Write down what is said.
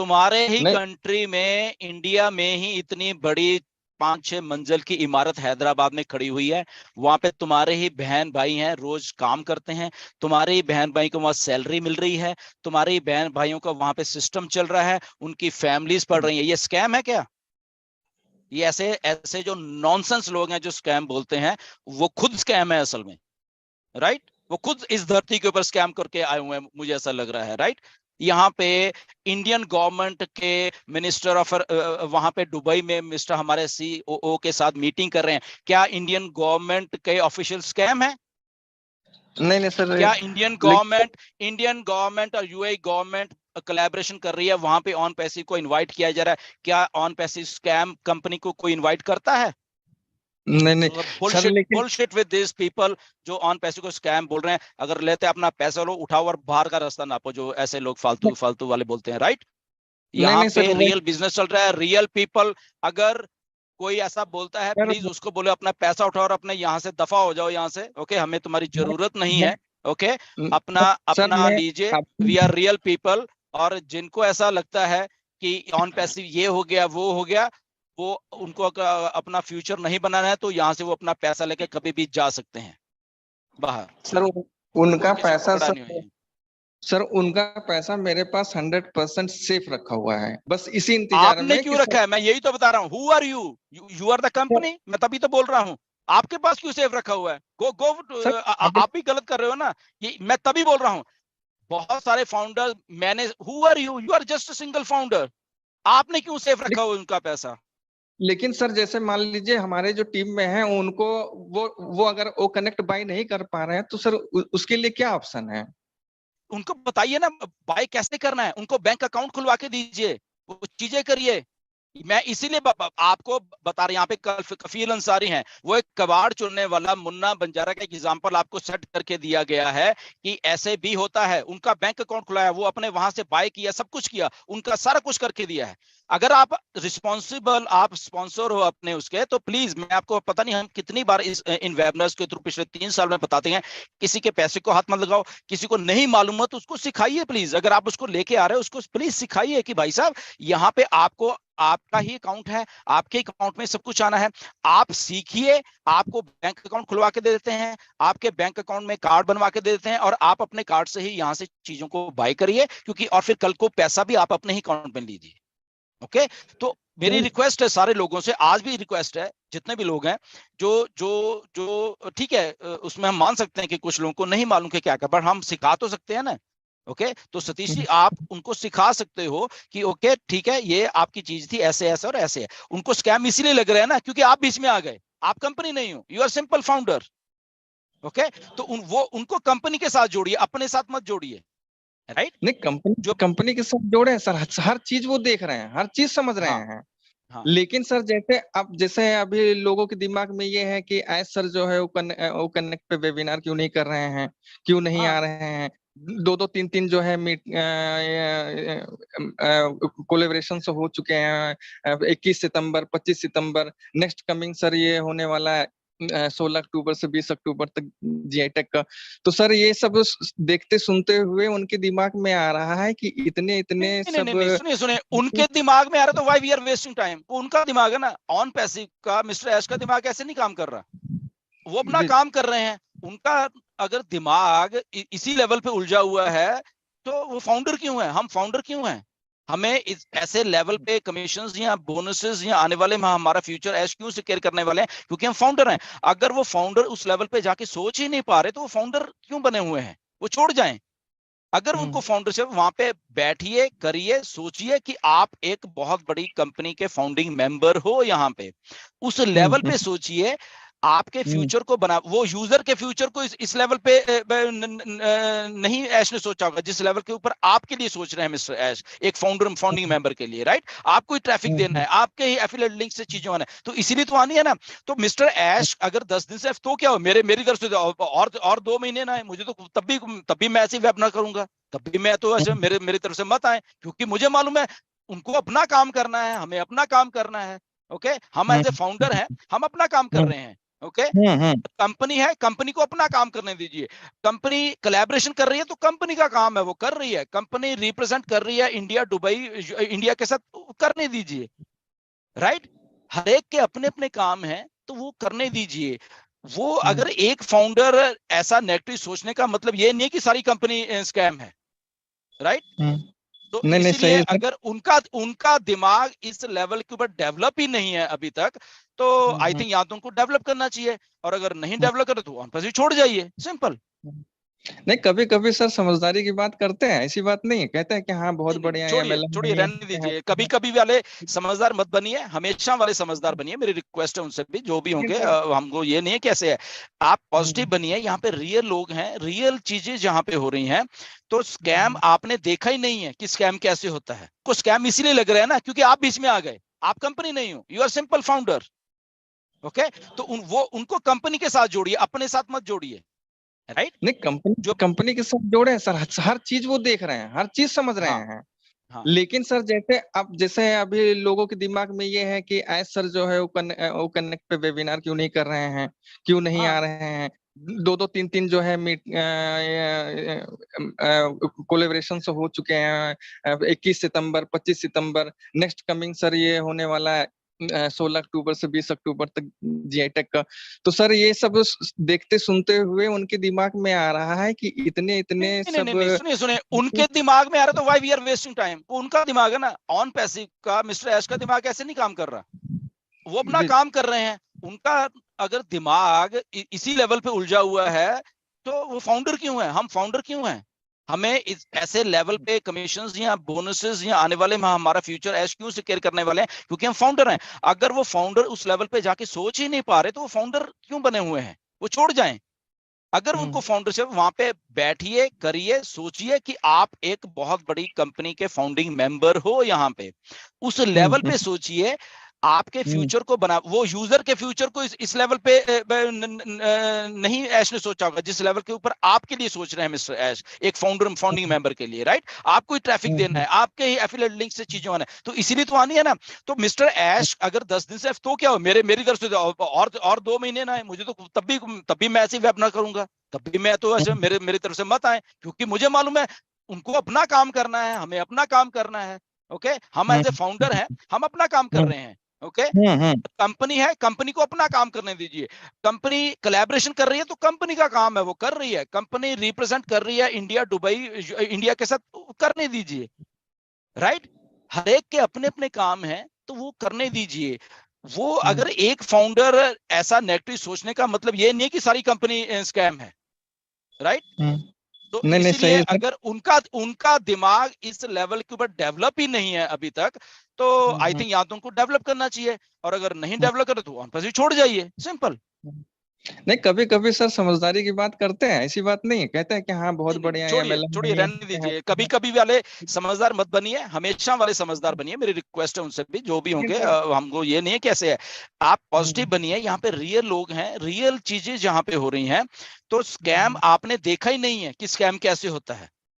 तुम्हारे ही नहीं कंट्री में, इंडिया में ही इतनी बड़ी 5-6 मंजिल की इमारत हैदराबाद में खड़ी हुई है। वहां पे तुम्हारे ही बहन भाई हैं, रोज काम करते हैं, तुम्हारे ही बहन भाई को वहां सैलरी मिल रही है, तुम्हारे ही बहन भाइयों का वहां पे सिस्टम चल रहा है, उनकी फैमिलीज पढ़ रही है। ये स्कैम है क्या? ये ऐसे ऐसे जो नॉनसेंस लोग हैं जो स्कैम बोलते हैं, वो खुद स्कैम है असल में, राइट? वो खुद इस धरती के ऊपर स्कैम करके आए हुए हैं, मुझे ऐसा लग रहा है, राइट? यहाँ पे इंडियन गवर्नमेंट के मिनिस्टर ऑफ, वहां पे दुबई में मिस्टर हमारे सीओओ के साथ मीटिंग कर रहे हैं। क्या इंडियन गवर्नमेंट के ऑफिशियल स्कैम है? नहीं नहीं सर, क्या इंडियन गवर्नमेंट और यूएई गवर्नमेंट कोलैबोरेशन कर रही है, वहां पे ऑन पैसिव को इनवाइट किया जा रहा है? क्या ऑन पैसिव स्कैम कंपनी को कोई इनवाइट करता है? नहीं नहीं सर, बुलशिट लेकिन बुलशिट विद दिस पीपल जो ऑन पैसे को स्कैम बोल रहे हैं। अगर लेते अपना पैसा लो, उठाओ और बाहर का रास्ता नापो, जो ऐसे लोग फालतू फालतू वाले बोलते हैं, राइट? नहीं यहाँ नहीं पे सर वो रियल बिजनेस चल रहा है, रियल पीपल। अगर कोई ऐसा बोलता है, सर प्लीज उसको बोले अपना पैसा उठाओ और अपने यहाँ से दफा हो जाओ यहाँ से, ओके? हमें तुम्हारी जरूरत नहीं मैं, है, ओके? अपना सर अपना मैं लीजिए, आपकी वी आर रियल पीपल। और जिनको ऐसा लगता है कि ऑन पैसिव ये हो गया वो हो गया, वो उनको अपना फ्यूचर नहीं बनाना है, तो यहाँ से वो अपना पैसा लेके कभी भी जा सकते हैं बाहर। सर कोई उनका किसी को पैसा पकड़ा नहीं सर, है। सर उनका पैसा मेरे पास 100% सेफ रखा हुआ है, बस इसी इंतजार आपने में कि क्यों सर। रखा है? मैं यही तो बता रहा हूँ, who are you? You are the sir, company. मैं तभी तो बोल रहा हूँ, आपके पास क्यों सेफ रखा हुआ है? गो गो, सर अब आप भी गलत कर रहे हो ना। ये मैं तभी बोल रहा हूँ, बहुत सारे फाउंडर मैंने, who are you? You are just a single founder. आपने क्यों सेफ रखा हुआ उनका पैसा? लेकिन सर जैसे मान लीजिए हमारे जो टीम में है उनको, वो अगर वो कनेक्ट बाय नहीं कर पा रहे हैं तो सर उसके लिए क्या ऑप्शन है? उनको बताइए ना बाय कैसे करना है, उनको बैंक अकाउंट खुलवा के दीजिए, वो चीजें करिए। मैं इसीलिए आपको बता रहा, यहाँ पे कफील अंसारी हैं, वो एक कबाड़ चुनने वाला मुन्ना बंजारा का एग्जांपल आपको सेट करके दिया गया है कि ऐसे भी होता है। उनका बैंक अकाउंट खुला है, वो अपने वहां से बाय किया, सब कुछ किया, उनका सारा कुछ करके दिया है। अगर आप रिस्पॉन्सिबल, आप स्पॉन्सर हो अपने उसके, तो प्लीज, मैं आपको पता नहीं हम कितनी बार इन वेबिनार्स के थ्रू पिछले 3 साल में बताते हैं, किसी के पैसे को हाथ मत लगाओ, किसी को नहीं मालूम हो तो उसको सिखाइए प्लीज। अगर आप उसको लेके आ रहे हो, उसको प्लीज सिखाइए कि भाई साहब, यहाँ पे आपको, आपका ही अकाउंट है, आपके अकाउंट में सब कुछ आना है, आप सीखिए। आपको बैंक अकाउंट खुलवा के दे देते हैं, आपके बैंक अकाउंट में कार्ड बनवा के दे देते हैं, और आप अपने कार्ड से ही यहां से चीजों को बाय करिए, क्योंकि और फिर कल को पैसा भी आप अपने ही अकाउंट में लीजिए, ओके? तो मेरी रिक्वेस्ट है सारे लोगों से, आज भी रिक्वेस्ट है, जितने भी लोग हैं, जो जो जो ठीक है, उसमें हम मान सकते हैं कि कुछ लोगों को नहीं मालूम कि क्या कर, पर हम सिखा तो सकते हैं ना, ओके? तो सतीश जी, आप उनको सिखा सकते हो कि ओके ठीक है, ये आपकी चीज थी, ऐसे ऐसे और ऐसे है। उनको स्कैम इसीलिए लग रहा है ना, क्योंकि आप बीच में आ गए, आप कंपनी नहीं हो, you are simple founder, okay? तो वो उनको कंपनी के साथ जोड़िए, अपने साथ मत जोड़िए, राइट? नहीं, कंपनी जो कंपनी के साथ जोड़े हैं सर, हर चीज वो देख रहे हैं, हर चीज समझ रहे हाँ, हैं। हाँ, लेकिन सर जैसे अब, जैसे अभी लोगों के दिमाग में ये है कि ऐस सर जो है वो कनेक्ट पे वेबिनार क्यों नहीं कर रहे हैं, क्यों नहीं आ हाँ, रहे हैं? दो दो तीन तीन जो है मीट कोलेबरेशन हो चुके हैं, 21 सितंबर, 25 सितंबर, नेक्स्ट कमिंग सर ये होने वाला है 16 अक्टूबर से 20 अक्टूबर तक, जीआई टेक का। तो सर ये सब देखते सुनते हुए उनके दिमाग में आ रहा है कि इतने इतने नहीं नहीं नहीं सब। नहीं, सुनिए सुनिए, उनके दिमाग में आ रहा, तो why we are wasting time? उनका दिमाग है ना ऑन पैसिव का, मिस्टर ऐश का दिमाग ऐसे नहीं काम कर रहा, वो अपना जी काम कर रहे हैं। उनका अगर दिमाग इसी लेवल पे उलझा हुआ है, तो वो फाउंडर क्यों है? हम फाउंडर क्यों हैं? हमें इस ऐसे लेवल पे कमीशंस या बोनसेस या आने वाले में हमारा फ्यूचर ऐश क्यों सिक्योर करने वाले हैं? क्योंकि हम फाउंडर हैं। अगर वो फाउंडर उस लेवल पे जाके सोच ही नहीं पा रहे, तो वो फाउंडर क्यों बने हुए हैं? वो छोड़ जाएं। अगर उनको फाउंडरशिप, वहां पे बैठिए, करिए, सोचिए कि आप एक बहुत बड़ी कंपनी के फाउंडिंग मेंबर हो, यहाँ पे उस लेवल पे सोचिए। आपके फ्यूचर को बना, वो यूजर के फ्यूचर को इस लेवल पे नहीं ऐश ने सोचा होगा, जिस लेवल के ऊपर आपके लिए सोच रहे हैं मिस्टर ऐश, एक फाउंडिंग मेंबर के लिए, राइट? आपको ही ट्रैफिक देना है, आपके ही एफिलिएट लिंक से चीजें आना है, तो इसीलिए तो आनी है ना। तो मिस्टर ऐश अगर 10 दिन से, तो क्या हो, मेरी तरफ से और 2 महीने ना है, मुझे तो तब भी मैं ऐसे वेबिनार करूंगा, तब भी मैं तो ऐसे, मेरी तरफ से मत आए, क्योंकि मुझे मालूम है उनको अपना काम करना है, हमें अपना काम करना है, ओके? हम एज ए फाउंडर हैं, हम अपना काम कर रहे हैं, ओके। कंपनी है, कंपनी को अपना काम करने दीजिए। कंपनी कोलैबोरेशन कर रही है तो कंपनी का काम है, वो कर रही है। कंपनी रिप्रेजेंट कर रही है इंडिया, दुबई, इंडिया के साथ, करने दीजिए, राइट। हर एक के अपने अपने काम हैं तो वो करने दीजिए। वो अगर एक फाउंडर ऐसा नेगेटिव सोचने का मतलब ये नहीं है कि सारी कंपनी स्कैम है, राइट। तो नहीं इसीलिए सही अगर उनका उनका दिमाग इस लेवल के ऊपर डेवलप ही नहीं है अभी तक, तो आई थिंक या तो उनको डेवलप करना चाहिए, और अगर नहीं डेवलप करे तो ऑन छोड़ जाइए, सिंपल। नहीं, कभी कभी सर समझदारी की बात करते हैं, ऐसी बात नहीं है, कहते हैं कि हाँ बहुत बढ़िया है, छोड़िए MLM छोड़िए, नहीं रहने दीजिए। कभी कभी वाले समझदार मत बनिए, हमेशा वाले समझदार बनिए। मेरी रिक्वेस्ट है उनसे भी, जो भी होंगे। हमको ये नहीं है कैसे है, आप पॉजिटिव बनिए। यहाँ पे रियल लोग हैं, रियल चीजें जहाँ पे हो रही हैं। तो स्कैम आपने देखा ही नहीं है कि स्कैम कैसे होता है। कुछ स्कैम इसीलिए लग रहे हैं ना क्योंकि आप बीच में आ गए। आप कंपनी नहीं हो, you are simple founder. Okay, तो उनको कंपनी के साथ जोड़िए, अपने साथ मत जोड़िए, राइट। नहीं, कंपनी जो कंपनी के साथ जोड़े हैं सर, हर चीज वो देख रहे हैं, हर चीज समझ रहे हाँ हैं। हाँ लेकिन सर जैसे अब जैसे अभी लोगों के दिमाग में ये है कि एस सर जो है वो कनेक्ट पे वेबिनार क्यों नहीं कर रहे हैं, क्यों नहीं आ हाँ। रहे हैं। दो दो तीन तीन जो है मीट कोलेबरेशन हो चुके हैं। 21 सितंबर, 25 सितंबर, नेक्स्ट कमिंग सर ये होने वाला है 16 अक्टूबर से 20 अक्टूबर तक, GI टेक का। तो सर ये सब देखते सुनते हुए उनके दिमाग में आ रहा है कि इतने इतने नहीं नहीं नहीं सब नहीं, सुनिए सुनिए, उनके दिमाग में आ रहा तो why we are wasting time. उनका दिमाग है ना ऑन पैसिव का, मिस्टर ऐश का दिमाग ऐसे नहीं काम कर रहा। वो अपना जी। काम कर रहे हैं। उनका अगर दिमाग इसी लेवल पे उलझा हुआ है तो वो फाउंडर क्यों है, हम फाउंडर क्यों हैं। हमें इस ऐसे लेवल पे कमीशंस या बोनसेस या आने वाले में हमारा फ्यूचर ऐश क्यों सिक्योर करने वाले हैं, क्योंकि हम फाउंडर हैं। अगर वो फाउंडर उस लेवल पे जाके सोच ही नहीं पा रहे तो वो फाउंडर क्यों बने हुए हैं, वो छोड़ जाएं। अगर उनको फाउंडरशिप, वहां पे बैठिए, करिए, सोचिए कि आप एक बहुत बड़ी कंपनी के फाउंडिंग मेंबर हो। यहाँ पे उस लेवल पे सोचिए, आपके फ्यूचर को बना, वो यूजर के फ्यूचर को इस लेवल पे नहीं ऐश ने सोचा होगा जिस लेवल के ऊपर आपके लिए सोच रहे हैं मिस्टर ऐश, एक फाउंडिंग मेंबर के लिए, राइट। आपको ही ट्रैफिक देना है, आपके ही एफिलिएट लिंक से चीजें आना है, तो इसीलिए तो आनी है ना। तो मिस्टर ऐश अगर 10 दिन से तो क्या हो, मेरी तरफ से और 2 महीने ना है मुझे तो तब भी मैं ऐसे वेब ना करूंगा, तब भी मैं तो ऐसे मेरी तरफ से मत आए, क्योंकि मुझे मालूम है उनको अपना काम करना है, हमें अपना काम करना है। ओके, हम एज ए फाउंडर हैं, हम अपना काम कर रहे हैं। ओके, कंपनी है, कंपनी को अपना काम करने दीजिए। कंपनी कोलैबोरेशन कर रही है तो कंपनी का काम है, वो कर रही है। कंपनी रिप्रेजेंट कर रही है इंडिया, दुबई, इंडिया के साथ, करने दीजिए, राइट। हर एक के अपने अपने काम हैं तो वो करने दीजिए। वो अगर एक फाउंडर ऐसा नेगेटिव सोचने का मतलब ये नहीं है कि सारी कंपनी स्कैम है, राइट। तो नहीं इसीलिए सही। अगर उनका उनका दिमाग इस लेवल के ऊपर डेवलप ही नहीं है अभी तक, तो आई थिंक या तो उनको डेवलप करना चाहिए, और अगर नहीं डेवलप करे तो ऑन छोड़ जाइए, सिंपल। नहीं, कभी कभी सर समझदारी की बात करते हैं, ऐसी बात नहीं है, कहते हैं कि हाँ बहुत बढ़िया है, छोड़िए MLM छोड़िए, नहीं रहने दीजिए। कभी कभी वाले समझदार मत बनिए, हमेशा वाले समझदार बनिए। मेरी रिक्वेस्ट है उनसे भी, जो भी होंगे। है। हमको ये नहीं है कैसे है, आप पॉजिटिव बनिए। यहाँ पे रियल लोग हैं, रियल चीजें जहाँ पे हो रही हैं। तो स्कैम आपने देखा ही नहीं है कि स्कैम कैसे होता है।